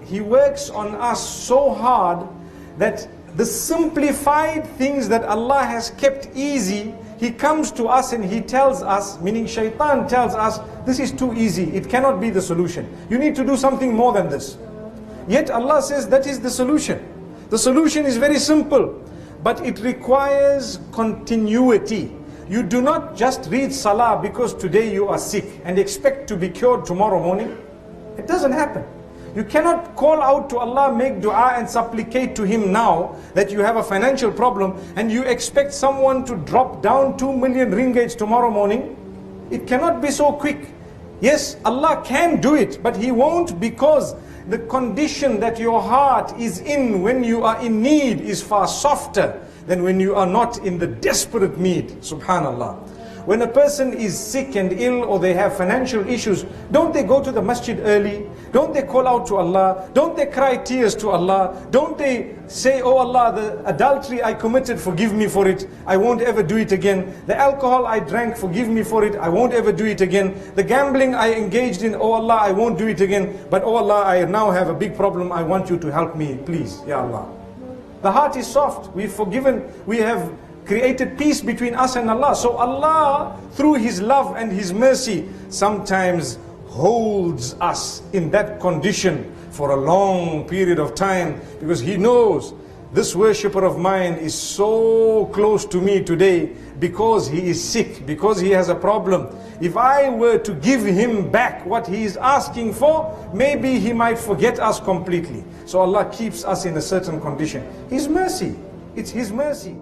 he works on us so hard that the simplified things that Allah has kept easy, He comes to us and He tells us, meaning Shaitan tells us, this is too easy, it cannot be the solution. You need to do something more than this. Yet Allah says that is the solution. The solution is very simple, but it requires continuity. You do not just read salah because today you are sick and expect to be cured tomorrow morning. It doesn't happen. You cannot call out to Allah, make dua and supplicate to Him now that you have a financial problem and you expect someone to drop down 2 million ringgits tomorrow morning. It cannot be so quick. Yes, Allah can do it, but He won't, because the condition that your heart is in when you are in need is far softer than when you are not in the desperate need. Subhanallah. When a person is sick and ill or they have financial issues, don't they go to the masjid early? Don't they call out to Allah? Don't they cry tears to Allah? Don't they say, oh Allah, the adultery I committed, forgive me for it, I won't ever do it again. The alcohol I drank, forgive me for it, I won't ever do it again. The gambling I engaged in, oh Allah, I won't do it again. But oh Allah, I now have a big problem, I want you to help me, please, Ya Allah. The heart is soft, we've forgiven, we have created peace between us and Allah. So Allah, through His love and His mercy, sometimes holds us in that condition for a long period of time, because He knows this worshipper of mine is so close to me today because he is sick, because he has a problem. If I were to give him back what he is asking for, maybe he might forget us completely. So Allah keeps us in a certain condition. His mercy, it's His mercy.